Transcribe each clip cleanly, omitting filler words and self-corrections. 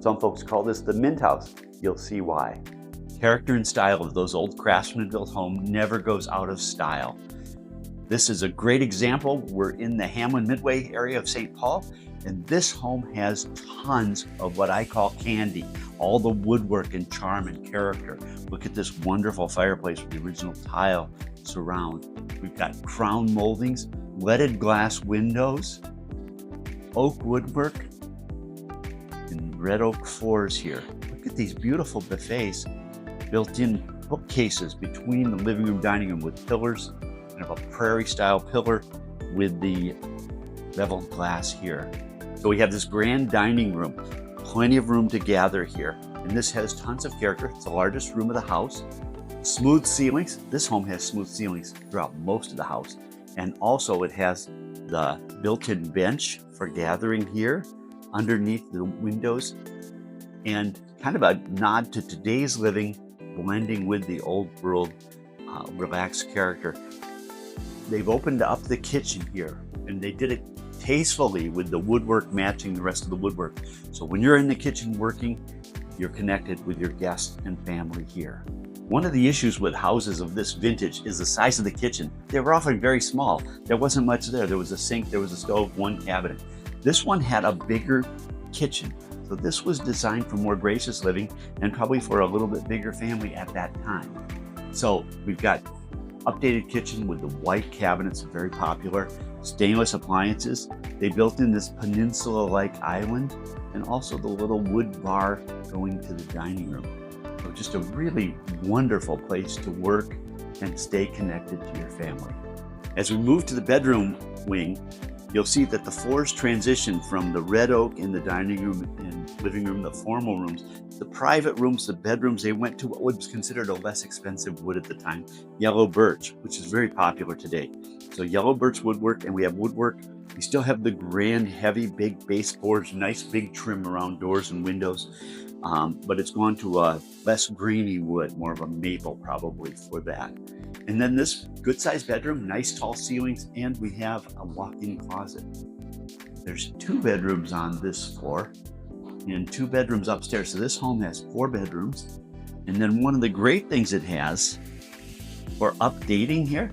Some folks call this the Mint House. You'll see why. Character and style of those old Craftsman-built homes never goes out of style. This is a great example. We're in the Hamline-Midway area of St. Paul, and this home has tons of what I call candy, all the woodwork and charm and character. Look at this wonderful fireplace with the original tile surround. We've got crown moldings, leaded glass windows, oak woodwork, and red oak floors here. Look at these beautiful buffets, built-in bookcases between the living room, dining room with pillars, kind of a prairie-style pillar with the bevel glass here. So we have this grand dining room, plenty of room to gather here. And this has tons of character. It's the largest room of the house. Smooth ceilings. This home has smooth ceilings throughout most of the house. And also it has the built-in bench for gathering here underneath the windows. And kind of a nod to today's living, blending with the old world relaxed character. They've opened up the kitchen here, and they did it tastefully with the woodwork matching the rest of the woodwork. So when you're in the kitchen working, you're connected with your guests and family here. One of the issues with houses of this vintage is the size of the kitchen. They were often very small. There wasn't much there. There was a sink, there was a stove, one cabinet. This one had a bigger kitchen. So this was designed for more gracious living and probably for a little bit bigger family at that time. So we've got updated kitchen with the white cabinets, very popular, stainless appliances. They built in this peninsula-like island and also the little wood bar going to the dining room. So just a really wonderful place to work and stay connected to your family. As we move to the bedroom wing, you'll see that the floors transition from the red oak in the dining room and living room, the formal rooms, the private rooms, the bedrooms. They went to what was considered a less expensive wood at the time, yellow birch, which is very popular today. So yellow birch woodwork, and we have woodwork. We still have the grand, heavy, big baseboards, nice big trim around doors and windows, but it's gone to a less grainy wood, more of a maple probably for that. And then this good-sized bedroom, nice tall ceilings, and we have a walk-in closet. There's 2 bedrooms on this floor and 2 bedrooms upstairs. So this home has 4 bedrooms. And then one of the great things it has for updating here,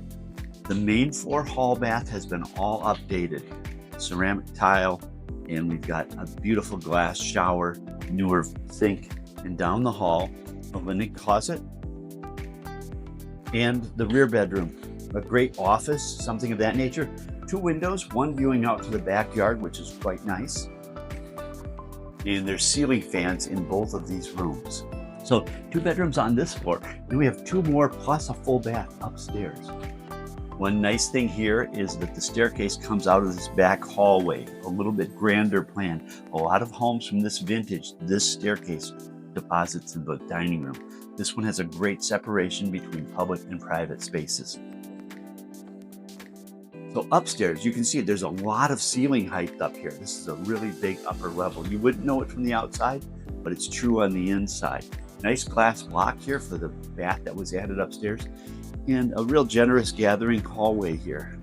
the main floor hall bath has been all updated. Ceramic tile, and we've got a beautiful glass shower, newer sink, and down the hall, a linen closet, and the rear bedroom, a great office, something of that nature. 2 windows, one viewing out to the backyard, which is quite nice. And there's ceiling fans in both of these rooms. So 2 bedrooms on this floor. Then we have 2 more plus a full bath upstairs. One nice thing here is that the staircase comes out of this back hallway, a little bit grander plan. A lot of homes from this vintage, this staircase deposits in the dining room. This one has a great separation between public and private spaces. So upstairs, you can see there's a lot of ceiling height up here. This is a really big upper level. You wouldn't know it from the outside, but it's true on the inside. Nice glass block here for the bath that was added upstairs, and a real generous gathering hallway here.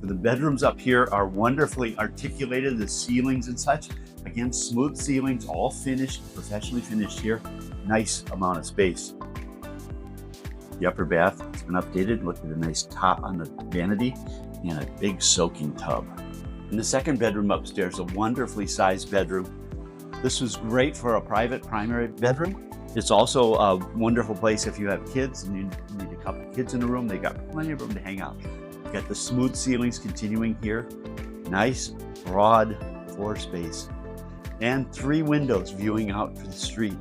So the bedrooms up here are wonderfully articulated, the ceilings and such. Again, smooth ceilings, all finished, professionally finished here. Nice amount of space. The upper bath has been updated. Look at the nice top on the vanity and a big soaking tub. In the second bedroom upstairs, a wonderfully sized bedroom. This was great for a private primary bedroom. It's also a wonderful place if you have kids and you need a couple of kids in a room. They got plenty of room to hang out. You've got the smooth ceilings continuing here. Nice, broad floor space. And 3 windows viewing out to the street.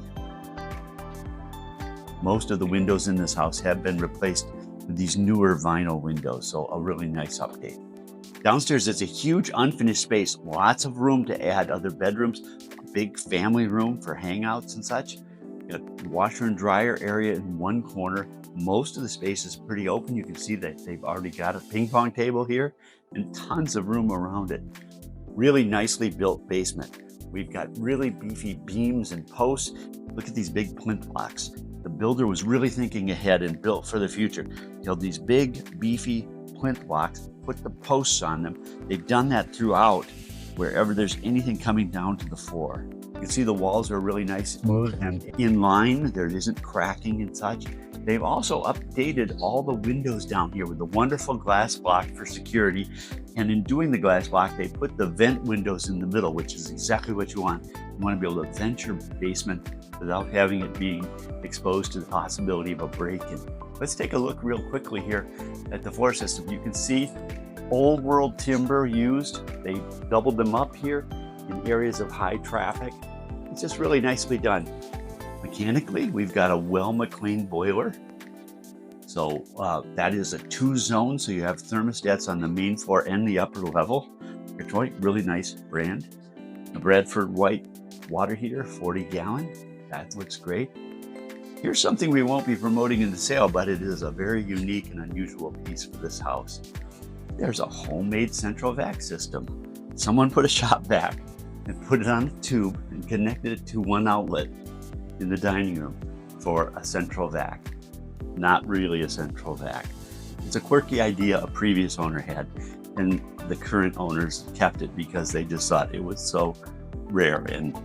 Most of the windows in this house have been replaced with these newer vinyl windows, so a really nice update. Downstairs is a huge unfinished space, lots of room to add other bedrooms, a big family room for hangouts and such. Got a washer and dryer area in one corner. Most of the space is pretty open. You can see that they've already got a ping pong table here and tons of room around it. Really nicely built basement. We've got really beefy beams and posts. Look at these big plinth blocks. The builder was really thinking ahead and built for the future. Build these big, beefy plinth blocks, put the posts on them. They've done that throughout wherever there's anything coming down to the floor. You can see the walls are really nice, smooth and in line. There isn't cracking and such. They've also updated all the windows down here with a wonderful glass block for security. And in doing the glass block, they put the vent windows in the middle, which is exactly what you want. You want to be able to vent your basement without having it being exposed to the possibility of a break-in. Let's take a look real quickly here at the floor system. You can see old world timber used. They doubled them up here in areas of high traffic. It's just really nicely done. Mechanically, we've got a Well-McLean boiler. So that is a 2-zone, so you have thermostats on the main floor and the upper level. Detroit, really nice brand. A Bradford white water heater, 40-gallon. That looks great. Here's something we won't be promoting in the sale, but it is a very unique and unusual piece for this house. There's a homemade central vac system. Someone put a shop vac and put it on a tube and connected it to one outlet in the dining room for a central vac. Not really a central vac. It's a quirky idea a previous owner had, and the current owners kept it because they just thought it was so rare and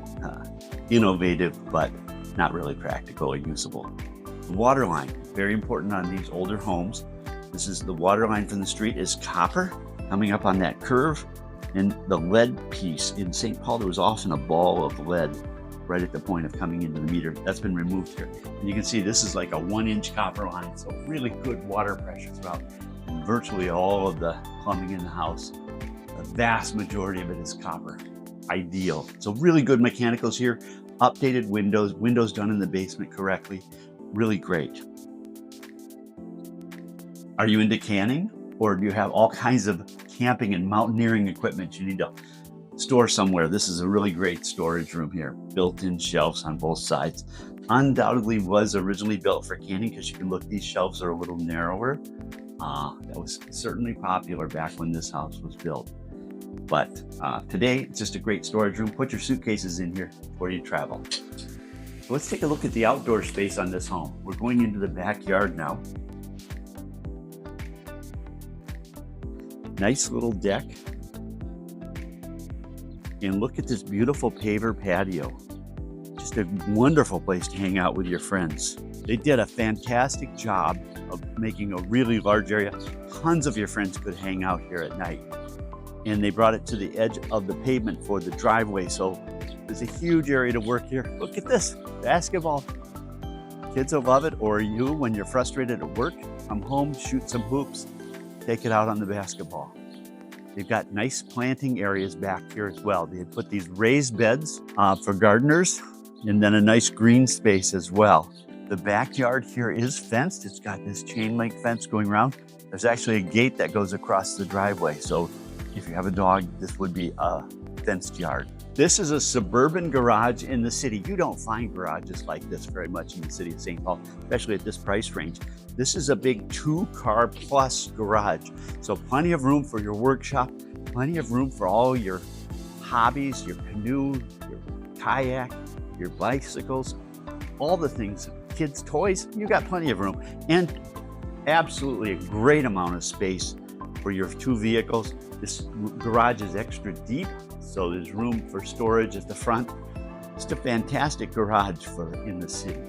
innovative, but not really practical or usable. The water line, very important on these older homes. This is the water line from the street is copper coming up on that curve, and the lead piece in St. Paul, there was often a ball of lead right at the point of coming into the meter. That's been removed here. And you can see this is like a 1-inch copper line, so really good water pressure throughout. And virtually all of the plumbing in the house, the vast majority of it is copper. Ideal. So really good mechanicals here. Updated windows done in the basement correctly. Really great. Are you into canning? Or do you have all kinds of camping and mountaineering equipment you need to store somewhere? This is a really great storage room here. Built-in shelves on both sides. Undoubtedly was originally built for canning because you can look, these shelves are a little narrower. That was certainly popular back when this house was built. But today, it's just a great storage room. Put your suitcases in here before you travel. So let's take a look at the outdoor space on this home. We're going into the backyard now. Nice little deck. And look at this beautiful paver patio. Just a wonderful place to hang out with your friends. They did a fantastic job of making a really large area. Tons of your friends could hang out here at night. And they brought it to the edge of the pavement for the driveway. So there's a huge area to work here. Look at this, basketball. Kids will love it, or you, when you're frustrated at work, come home, shoot some hoops, take it out on the basketball. They've got nice planting areas back here as well. They had put these raised beds for gardeners, and then a nice green space as well. The backyard here is fenced. It's got this chain link fence going around. There's actually a gate that goes across the driveway. So if you have a dog, this would be a fenced yard. This is a suburban garage in the city. You don't find garages like this very much in the city of St. Paul, especially at this price range. This is a big 2-car plus garage. So plenty of room for your workshop, plenty of room for all your hobbies, your canoe, your kayak, your bicycles, all the things, kids' toys. You got plenty of room, and absolutely a great amount of space for your 2 vehicles. This garage is extra deep, so there's room for storage at the front. Just a fantastic garage for in the city.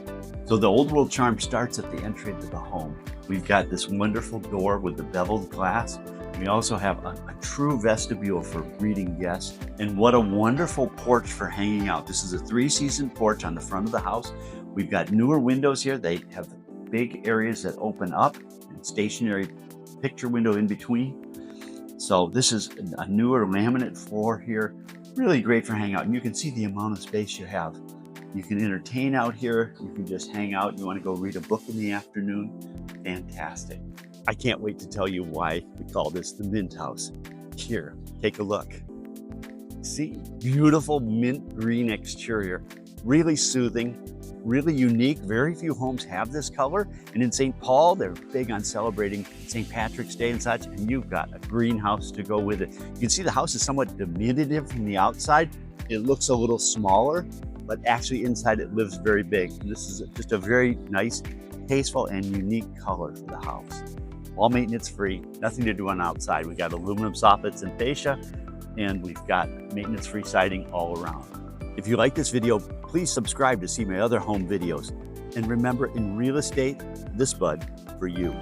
So the old world charm starts at the entry to the home. We've got this wonderful door with the beveled glass. We also have a true vestibule for greeting guests. And what a wonderful porch for hanging out. This is a 3-season porch on the front of the house. We've got newer windows here. They have big areas that open up and stationary picture window in between. So this is a newer laminate floor here. Really great for hanging out. And you can see the amount of space you have. You can entertain out here. You can just hang out. You want to go read a book in the afternoon. Fantastic. I can't wait to tell you why we call this the Mint House. Here, take a look. See, beautiful mint green exterior. Really soothing, really unique. Very few homes have this color. And in St. Paul, they're big on celebrating St. Patrick's Day and such. And you've got a greenhouse to go with it. You can see the house is somewhat diminutive from the outside. It looks a little smaller, but actually inside it lives very big. And this is just a very nice, tasteful, and unique color for the house. All maintenance free, nothing to do on outside. We got aluminum soffits and fascia, and we've got maintenance free siding all around. If you like this video, please subscribe to see my other home videos. And remember, in real estate, this bud for you.